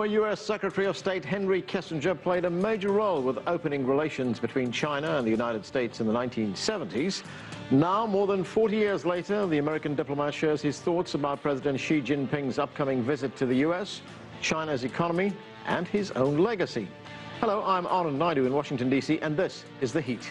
Former U.S. Secretary of State Henry Kissinger played a major role with opening relations between China and the United States in the 1970s. Now, more than 40 years later, the American diplomat shares his thoughts about President Xi Jinping's upcoming visit to the U.S., China's economy, and his own legacy. Hello, I'm Anand Naidu in Washington, D.C., and this is The Heat.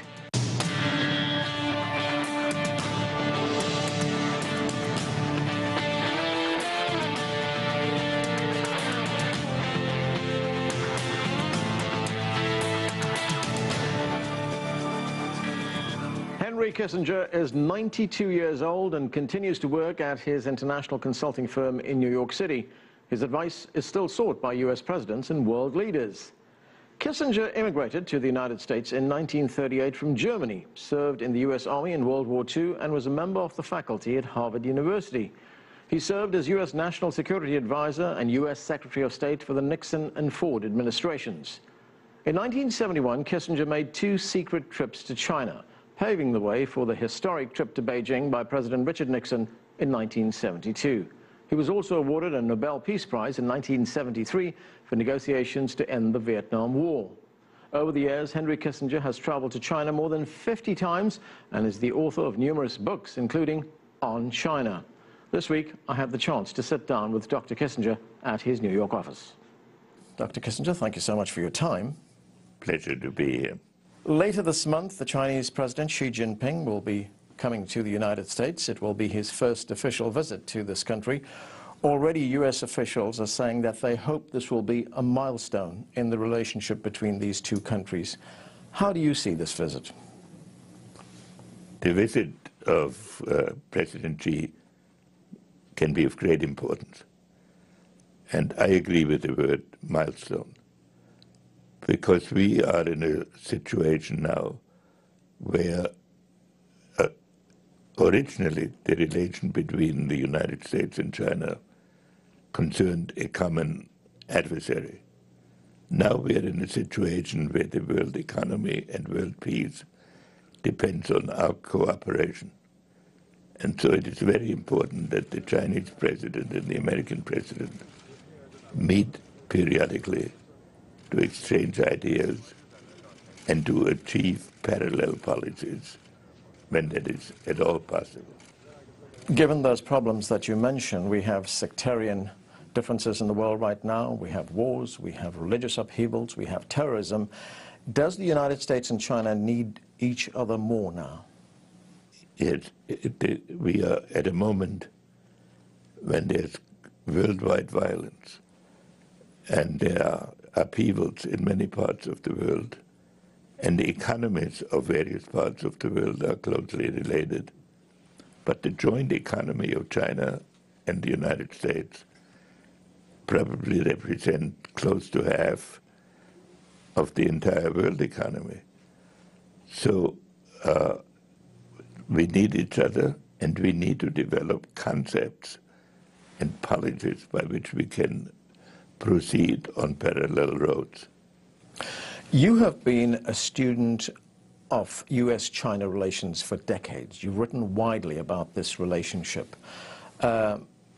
Henry Kissinger is 92 years old and continues to work at his international consulting firm in New York City. His advice is still sought by U.S. presidents and world leaders. Kissinger immigrated to the United States in 1938 from Germany, served in the U.S. Army in World War II, and was a member of the faculty at Harvard University. He served as U.S. National Security Advisor and U.S. Secretary of State for the Nixon and Ford administrations. In 1971, Kissinger made two secret trips to China, paving the way for the historic trip to Beijing by President Richard Nixon in 1972. He was also awarded a Nobel Peace Prize in 1973 for negotiations to end the Vietnam War. Over the years, Henry Kissinger has traveled to China more than 50 times and is the author of numerous books, including On China. This week, I had the chance to sit down with Dr. Kissinger at his New York office. Dr. Kissinger, thank you so much for your time. Pleasure to be here. Later this month, the Chinese President Xi Jinping will be coming to the United States. It will be his first official visit to this country. Already U.S. officials are saying that they hope this will be a milestone in the relationship between these two countries. How do you see this visit? The visit of President Xi can be of great importance. And I agree with the word milestone, because we are in a situation now where originally the relation between the United States and China concerned a common adversary. Now we are in a situation where the world economy and world peace depends on our cooperation. And so it is very important that the Chinese president and the American president meet periodically to exchange ideas and to achieve parallel policies when that is at all possible. Given those problems that you mentioned, we have sectarian differences in the world right now. We have wars, we have religious upheavals, we have terrorism. Does the United States and China need each other more now? Yes, we are at a moment when there's worldwide violence and there are upheavals in many parts of the world, and the economies of various parts of the world are closely related. But the joint economy of China and the United States probably represent close to half of the entire world economy. So we need each other, and we need to develop concepts and policies by which we can proceed on parallel roads. You have been a student of U.S.-China relations for decades. You've written widely about this relationship.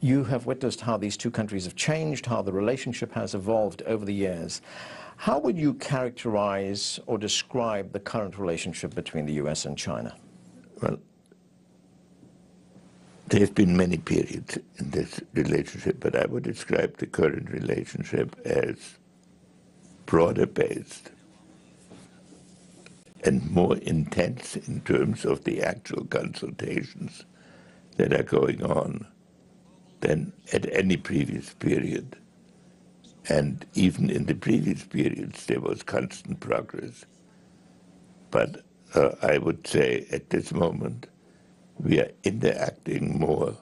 You have witnessed how these two countries have changed, how the relationship has evolved over the years. How would you characterize or describe the current relationship between the U.S. and China? Well, there's been many periods in this relationship, but I would describe the current relationship as broader-based and more intense in terms of the actual consultations that are going on than at any previous period. And even in the previous periods, there was constant progress. But I would say at this moment, we are interacting more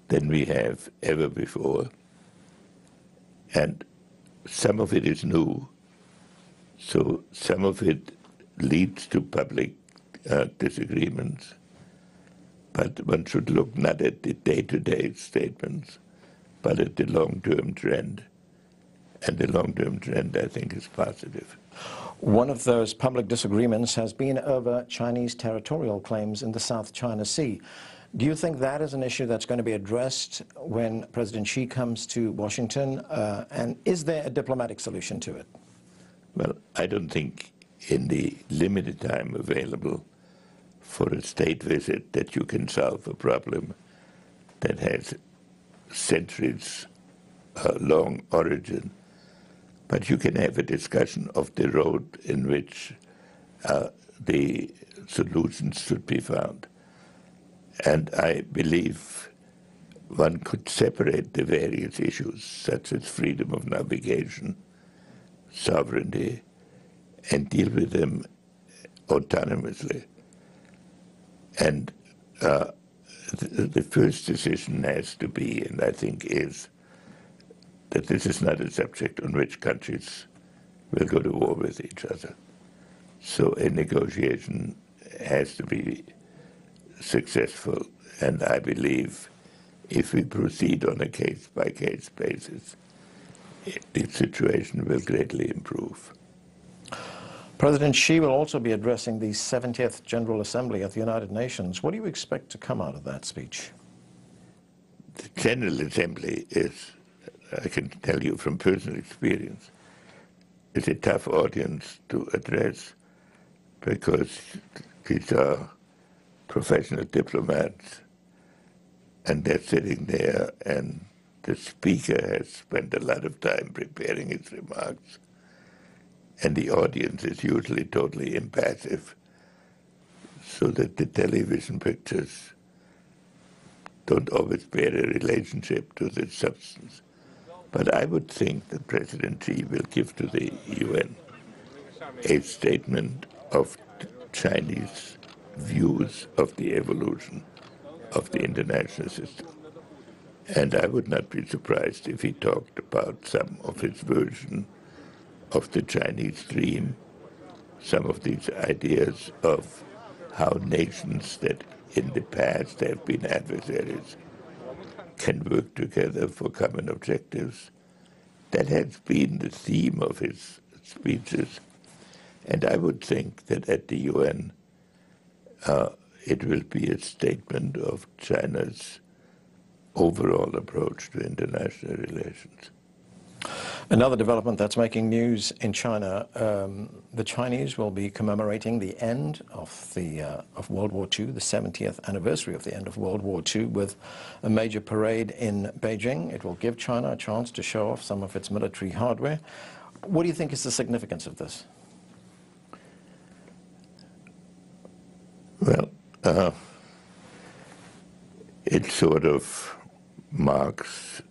than we have ever before. And some of it is new, so some of it leads to public disagreements. But one should look not at the day-to-day statements, but at the long-term trend. And the long-term trend, I think, is positive. One of those public disagreements has been over Chinese territorial claims in the South China Sea. Do you think that is an issue that's going to be addressed when President Xi comes to Washington? And is there a diplomatic solution to it? Well, I don't think in the limited time available for a state visit that you can solve a problem that has centuries long origin. But you can have a discussion of the road in which the solutions should be found. And I believe one could separate the various issues, such as freedom of navigation, sovereignty, and deal with them autonomously. And the first decision has to be, and I think is, that this is not a subject on which countries will go to war with each other. So a negotiation has to be successful, and I believe if we proceed on a case-by-case basis, the situation will greatly improve. President Xi will also be addressing the 70th General Assembly at the United Nations. What do you expect to come out of that speech? The General Assembly is, I can tell you from personal experience, is a tough audience to address because these are professional diplomats, and they're sitting there, and the speaker has spent a lot of time preparing his remarks, and the audience is usually totally impassive, so that the television pictures don't always bear a relationship to the substance. But I would think that President Xi will give to the UN a statement of Chinese views of the evolution of the international system. And I would not be surprised if he talked about some of his version of the Chinese dream, some of these ideas of how nations that in the past have been adversaries can work together for common objectives. That has been the theme of his speeches. And I would think that at the UN, it will be a statement of China's overall approach to international relations. Another development that's making news in China, the Chinese will be commemorating the end of World War II, the 70th anniversary of the end of World War II, with a major parade in Beijing. It will give China a chance to show off some of its military hardware. What do you think is the significance of this? Well, it sort of marks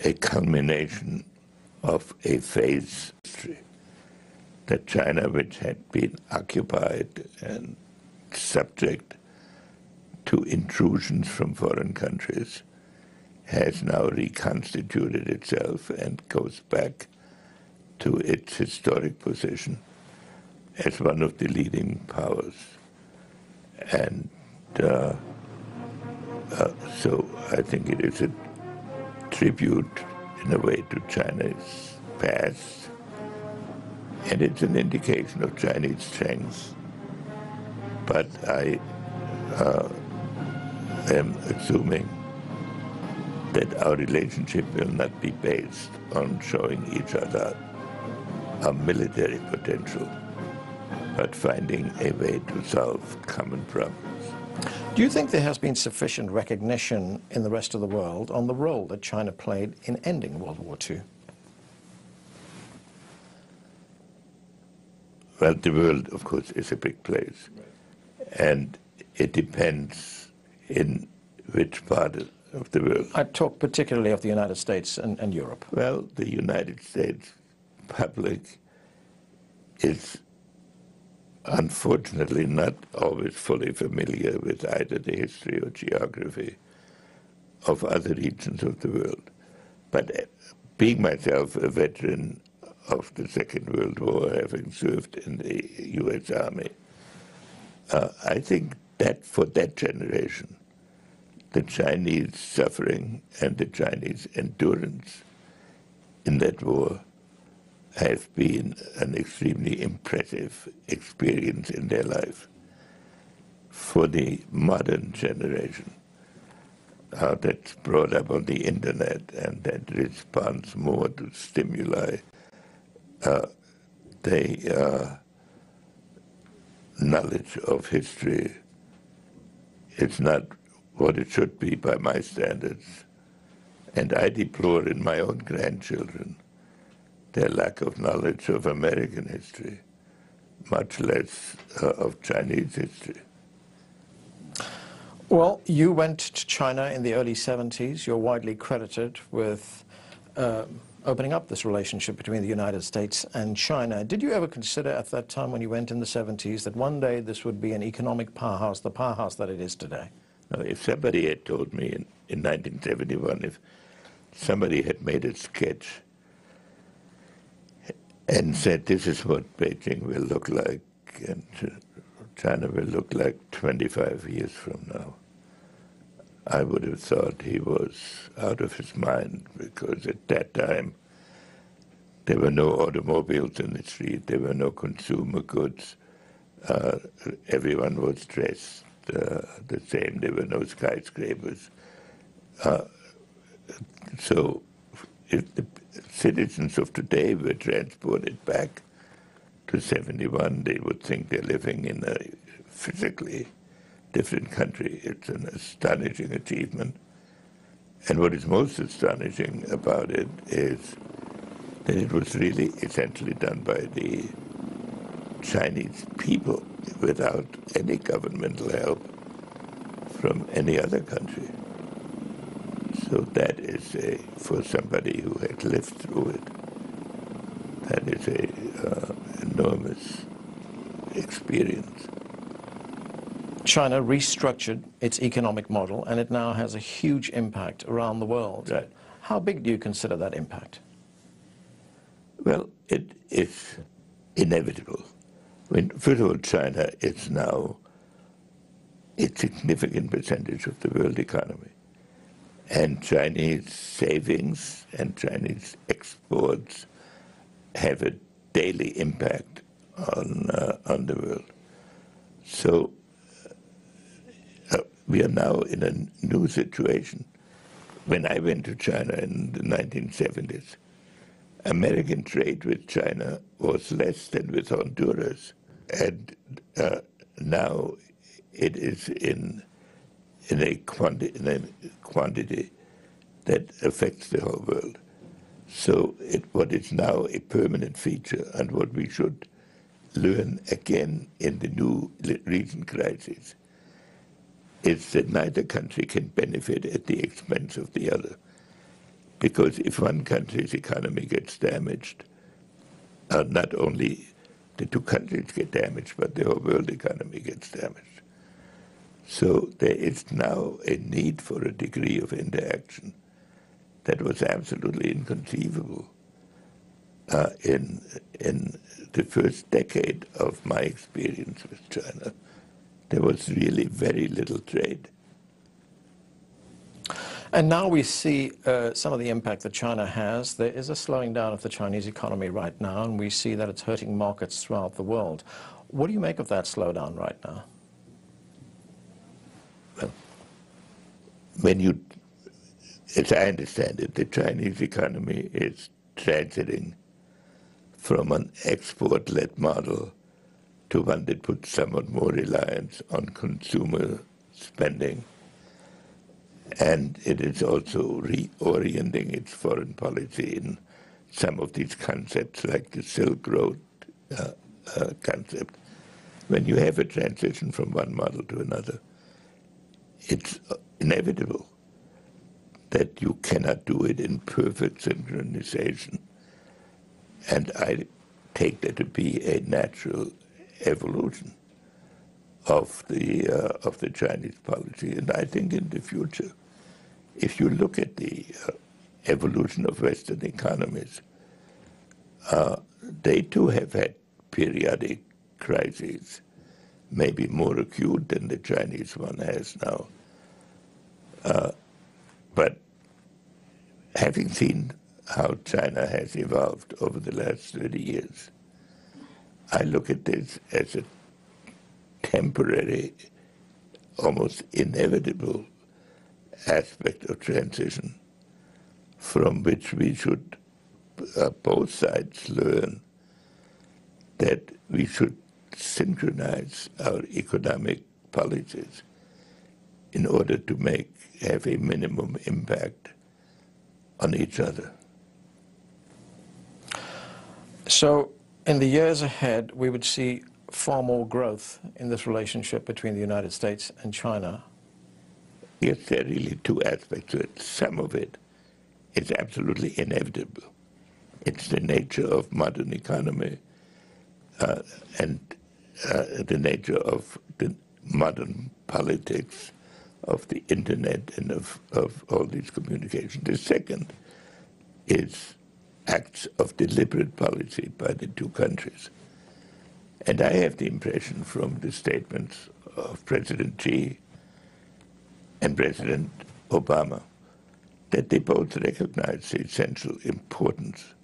a culmination of a phase history that China, which had been occupied and subject to intrusions from foreign countries, has now reconstituted itself and goes back to its historic position as one of the leading powers. And so I think it is a tribute, in a way, to China's past, and it's an indication of Chinese strength. But I am assuming that our relationship will not be based on showing each other our military potential, but finding a way to solve common problems. Do you think there has been sufficient recognition in the rest of the world on the role that China played in ending World War II? Well, the world, of course, is a big place. And it depends in which part of the world. I talk particularly of the United States and Europe. Well, the United States public is unfortunately not always fully familiar with either the history or geography of other regions of the world. But being myself a veteran of the Second World War, having served in the U.S. Army, I think that for that generation, the Chinese suffering and the Chinese endurance in that war have been an extremely impressive experience in their life. for the modern generation, that's brought up on the internet and that responds more to stimuli, knowledge of history is not what it should be by my standards. And I deplore in my own grandchildren their lack of knowledge of American history, much less of Chinese history. Well, you went to China in the early 70s. You're widely credited with opening up this relationship between the United States and China. Did you ever consider at that time when you went in the 70s that one day this would be an economic powerhouse, the powerhouse that it is today? Now, if somebody had told me in 1971, if somebody had made a sketch and said this is what Beijing will look like and China will look like 25 years from now, I would have thought he was out of his mind, because at that time there were no automobiles in the street, there were no consumer goods, everyone was dressed the same, there were no skyscrapers. So if the citizens of today were transported back to 71, they would think they're living in a physically different country. It's an astonishing achievement. And what is most astonishing about it is that it was really essentially done by the Chinese people without any governmental help from any other country. So that is for somebody who had lived through it, that is a enormous experience. China restructured its economic model, and it now has a huge impact around the world. Right. How big do you consider that impact? Well, it is inevitable. I mean, first of all, China is now a significant percentage of the world economy. And Chinese savings and Chinese exports have a daily impact on the world. So we are now in a new situation. When I went to China in the 1970s, American trade with China was less than with Honduras. And now it is in a quantity that affects the whole world. So what is now a permanent feature, and what we should learn again in the new recent crisis, is that neither country can benefit at the expense of the other. Because if one country's economy gets damaged, not only the two countries get damaged, but the whole world economy gets damaged. So there is now a need for a degree of interaction that was absolutely inconceivable in the first decade of my experience with China. There was really very little trade. And now we see some of the impact that China has. There is a slowing down of the Chinese economy right now, and we see that it's hurting markets throughout the world. What do you make of that slowdown right now? Well, as I understand it, the Chinese economy is transiting from an export-led model to one that puts somewhat more reliance on consumer spending. And it is also reorienting its foreign policy in some of these concepts, like the Silk Road concept. When you have a transition from one model to another, it's inevitable that you cannot do it in perfect synchronization. And I take that to be a natural evolution of the Chinese policy. And I think in the future, if you look at the evolution of Western economies, they too have had periodic crises, maybe more acute than the Chinese one has now. But having seen how China has evolved over the last 30 years, I look at this as a temporary almost inevitable aspect of transition from which we should, both sides, learn that we should synchronize our economic policies in order to have a minimum impact on each other. So in the years ahead, we would see far more growth in this relationship between the United States and China. Yes, there are really two aspects to it. Some of it is absolutely inevitable. It's the nature of modern economy and the nature of the modern politics, of the internet and of all these communications. The second is acts of deliberate policy by the two countries. And I have the impression from the statements of President Xi and President Obama that they both recognize the essential importance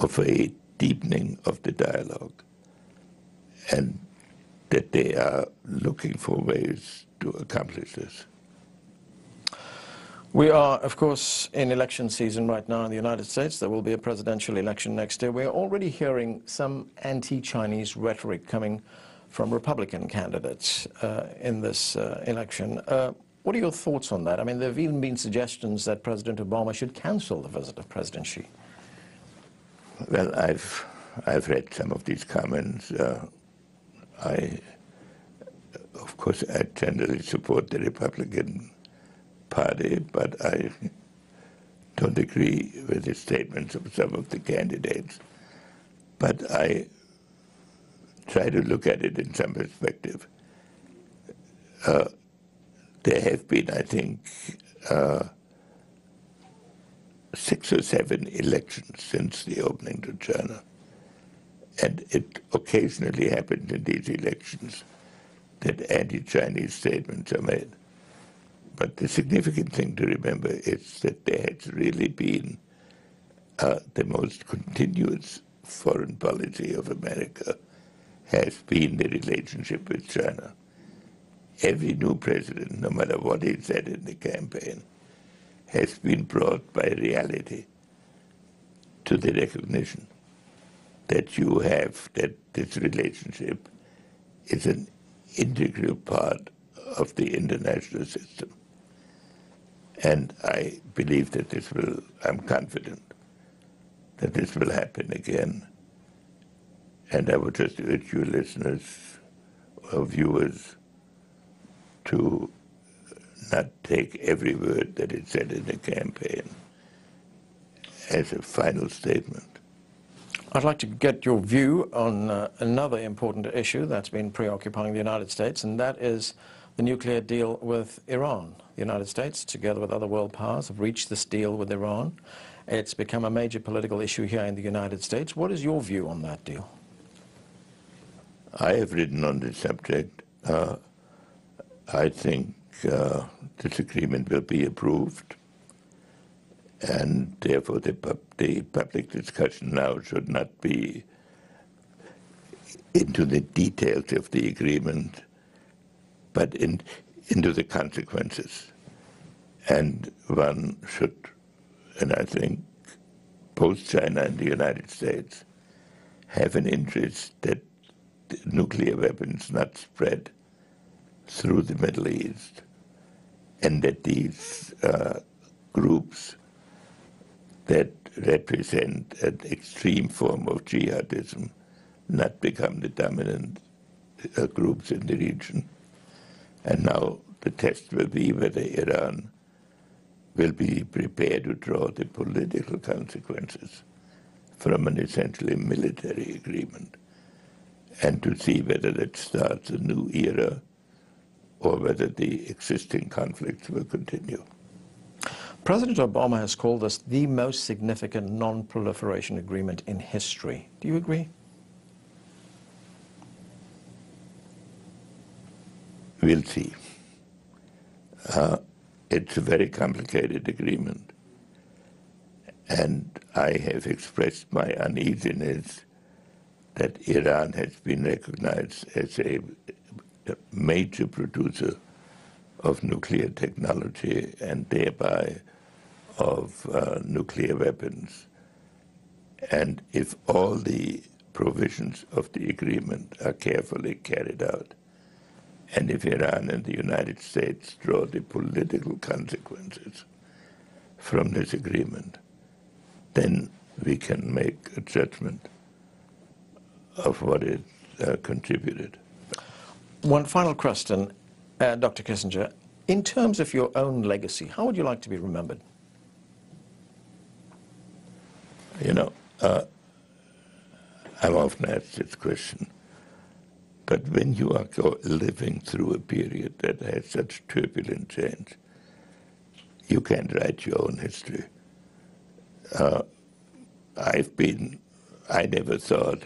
of a deepening of the dialogue, and that they are looking for ways to accomplish this. We are, of course, in election season right now in the United States. There will be a presidential election next year. We're already hearing some anti-Chinese rhetoric coming from Republican candidates in this election. What are your thoughts on that? I mean, there have even been suggestions that President Obama should cancel the visit of President Xi. Well, I've read some of these comments. Of course, I generally support the Republican Party, but I don't agree with the statements of some of the candidates. But I try to look at it in some perspective. There have been, I think, 6 or 7 elections since the opening to China. And it occasionally happens in these elections that anti-Chinese statements are made. But the significant thing to remember is that there has really been the most continuous foreign policy of America has been the relationship with China. Every new president, no matter what he said in the campaign, has been brought by reality to the recognition that that this relationship is an integral part of the international system. And I believe that I'm confident that this will happen again. And I would just urge you listeners or viewers to not take every word that is said in the campaign as a final statement. I'd like to get your view on another important issue that's been preoccupying the United States, and that is the nuclear deal with Iran. The United States, together with other world powers, have reached this deal with Iran. It's become a major political issue here in the United States. What is your view on that deal? I have written on this subject. I think this agreement will be approved, and therefore the public discussion now should not be into the details of the agreement, but into the consequences. And one should, and I think both China and the United States have an interest that nuclear weapons not spread through the Middle East, and that these groups that represent an extreme form of jihadism not become the dominant groups in the region. And now the test will be whether Iran will be prepared to draw the political consequences from an essentially military agreement, and to see whether that starts a new era or whether the existing conflicts will continue. President Obama has called this the most significant non-proliferation agreement in history. Do you agree? We'll see. It's a very complicated agreement, and I have expressed my uneasiness that Iran has been recognized as a a major producer of nuclear technology and thereby of nuclear weapons. And if all the provisions of the agreement are carefully carried out, and if Iran and the United States draw the political consequences from this agreement, then we can make a judgment of what it contributed. One final question, Dr. Kissinger. In terms of your own legacy, how would you like to be remembered? You know, I'm often asked this question, but when you are living through a period that has such turbulent change, you can't write your own history. I never thought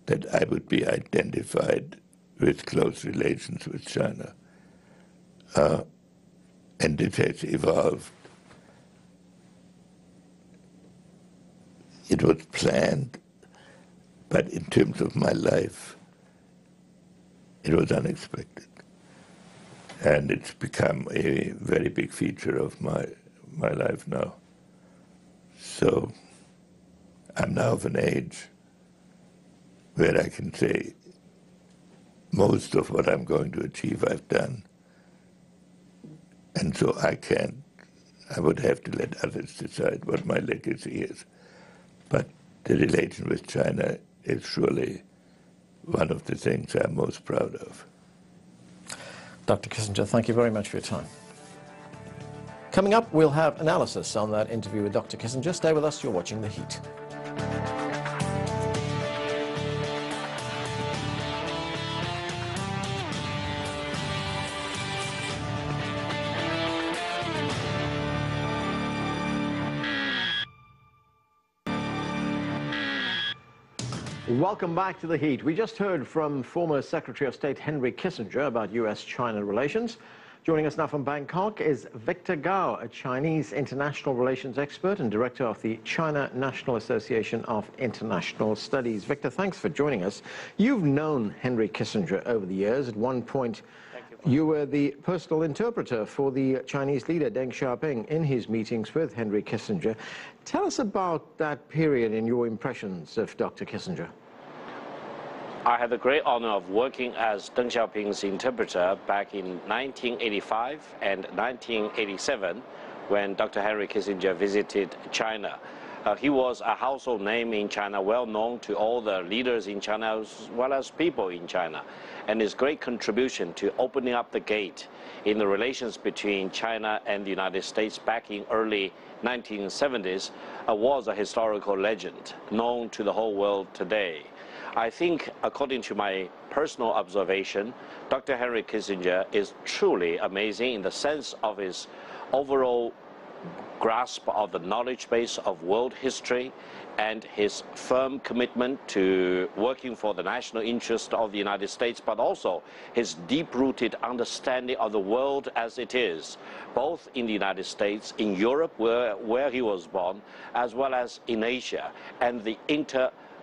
that I would be identified with close relations with China. And it has evolved. It was planned, but in terms of my life, it was unexpected. And it's become a very big feature of my life now. So I'm now of an age where I can say most of what I'm going to achieve I've done. And so I would have to let others decide what my legacy is. But the relation with China is surely one of the things I'm most proud of. Dr. Kissinger, thank you very much for your time. Coming up, we'll have analysis on that interview with Dr. Kissinger. Stay with us, you're watching The Heat. Welcome back to The Heat. We just heard from former Secretary of State Henry Kissinger about U.S.-China relations. Joining us now from Bangkok is Victor Gao, a Chinese international relations expert and director of the China National Association of International Studies. Victor, thanks for joining us. You've known Henry Kissinger over the years. At one point, you were the personal interpreter for the Chinese leader Deng Xiaoping in his meetings with Henry Kissinger. Tell us about that period and your impressions of Dr. Kissinger. I had the great honor of working as Deng Xiaoping's interpreter back in 1985 and 1987 when Dr. Henry Kissinger visited China. He was a household name in China, well known to all the leaders in China as well as people in China. And his great contribution to opening up the gate in the relations between China and the United States back in early 1970s was a historical legend known to the whole world today. I think, according to my personal observation, Dr. Henry Kissinger is truly amazing in the sense of his overall grasp of the knowledge base of world history and his firm commitment to working for the national interest of the United States, but also his deep-rooted understanding of the world as it is, both in the United States, in Europe, where he was born, as well as in Asia, and the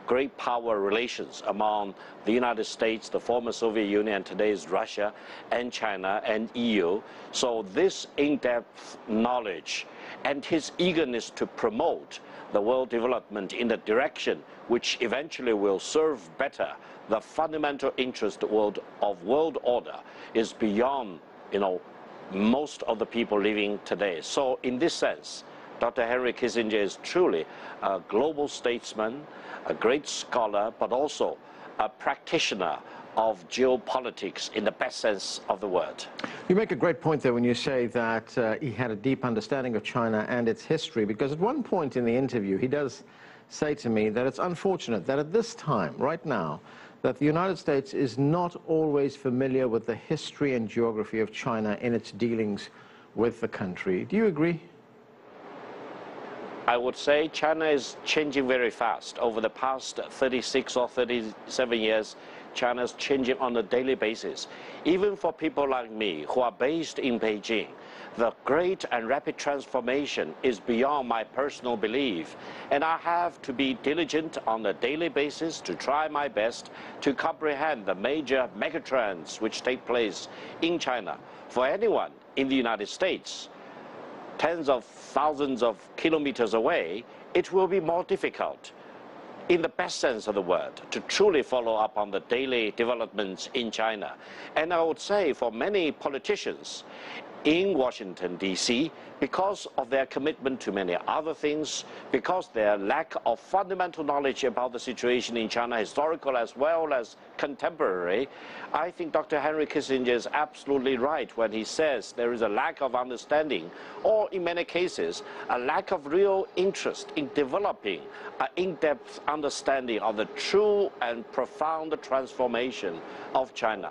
great power relations among the United States, the former Soviet Union, and today's Russia, and China, and EU. So this in-depth knowledge and his eagerness to promote the world development in the direction which eventually will serve better the fundamental interest of world order is beyond, most of the people living today. So in this sense, Dr. Henry Kissinger is truly a global statesman, a great scholar, but also a practitioner of geopolitics in the best sense of the word. You make a great point there when you say that he had a deep understanding of China and its history, because at one point in the interview, he does say to me that it's unfortunate that at this time, right now, that the United States is not always familiar with the history and geography of China in its dealings with the country. Do you agree? I would say China is changing very fast. Over the past 36 or 37 years, China is changing on a daily basis. Even for people like me who are based in Beijing, the great and rapid transformation is beyond my personal belief, and I have to be diligent on a daily basis to try my best to comprehend the major megatrends which take place in China. For anyone in the United States, tens of thousands of kilometers away, it will be more difficult, in the best sense of the word, to truly follow up on the daily developments in China. And I would say for many politicians in Washington, D.C., because of their commitment to many other things, because their lack of fundamental knowledge about the situation in China, historical as well as contemporary, I think Dr. Henry Kissinger is absolutely right when he says there is a lack of understanding, or in many cases, a lack of real interest in developing an in-depth understanding of the true and profound transformation of China.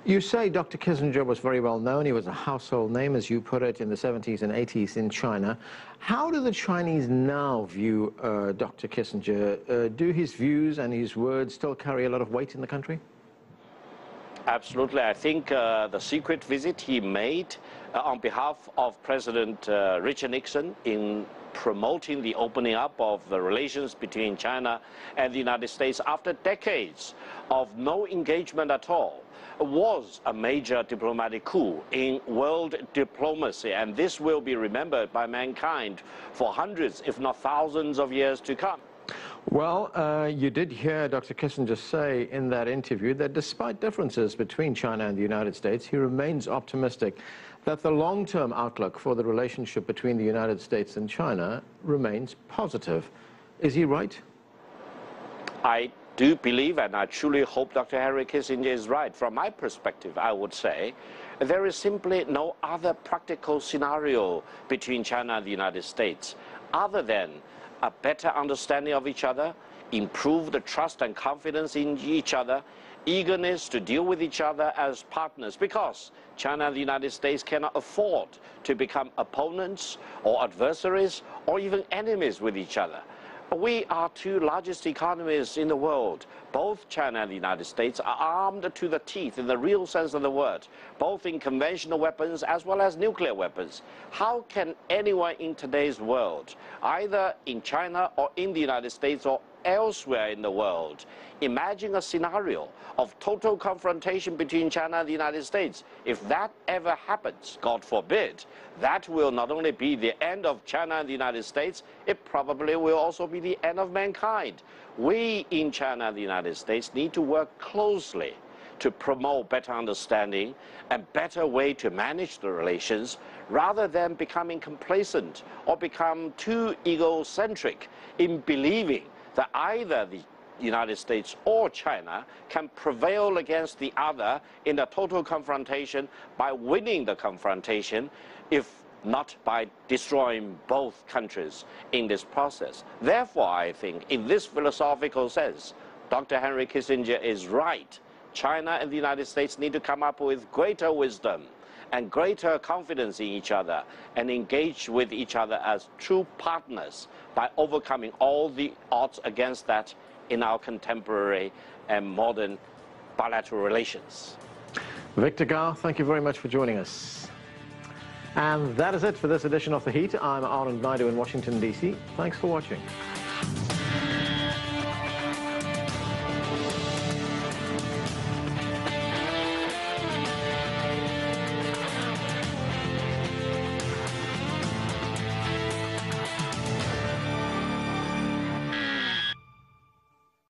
You say Dr. Kissinger was very well known. He was a household name, as you put it, in the 70s and 80s in China. How do the Chinese now view Dr. Kissinger? Do his views and his words still carry a lot of weight in the country? Absolutely. I think the secret visit he made on behalf of President Richard Nixon in promoting the opening up of the relations between China and the United States after decades of no engagement at all was a major diplomatic coup in world diplomacy, and this will be remembered by mankind for hundreds, if not thousands of years to come. Well, you did hear Dr. Kissinger say in that interview that despite differences between China and the United States, he remains optimistic that the long-term outlook for the relationship between the United States and China remains positive. Is he right? I do believe, and I truly hope Dr. Henry Kissinger is right. From my perspective, I would say there is simply no other practical scenario between China and the United States other than a better understanding of each other, improve the trust and confidence in each other, eagerness to deal with each other as partners, because China and the United States cannot afford to become opponents or adversaries or even enemies with each other. We are two largest economies in the world. Both China and the United States are armed to the teeth in the real sense of the word, both in conventional weapons as well as nuclear weapons. How can anyone in today's world, either in China or in the United States or elsewhere in the world, imagine a scenario of total confrontation between China and the United States? If that ever happens, God forbid, that will not only be the end of China and the United States, it probably will also be the end of mankind. We in China and the United States need to work closely to promote better understanding and better way to manage the relations, rather than becoming complacent or become too egocentric in believing that either the United States or China can prevail against the other in a total confrontation by winning the confrontation, if not by destroying both countries in this process. Therefore, I think in this philosophical sense, Dr. Henry Kissinger is right. China and the United States need to come up with greater wisdom and greater confidence in each other and engage with each other as true partners by overcoming all the odds against that in our contemporary and modern bilateral relations. Victor Gao, thank you very much for joining us. And that is it for this edition of The Heat. I'm Anand Naidu in Washington, D.C. Thanks for watching.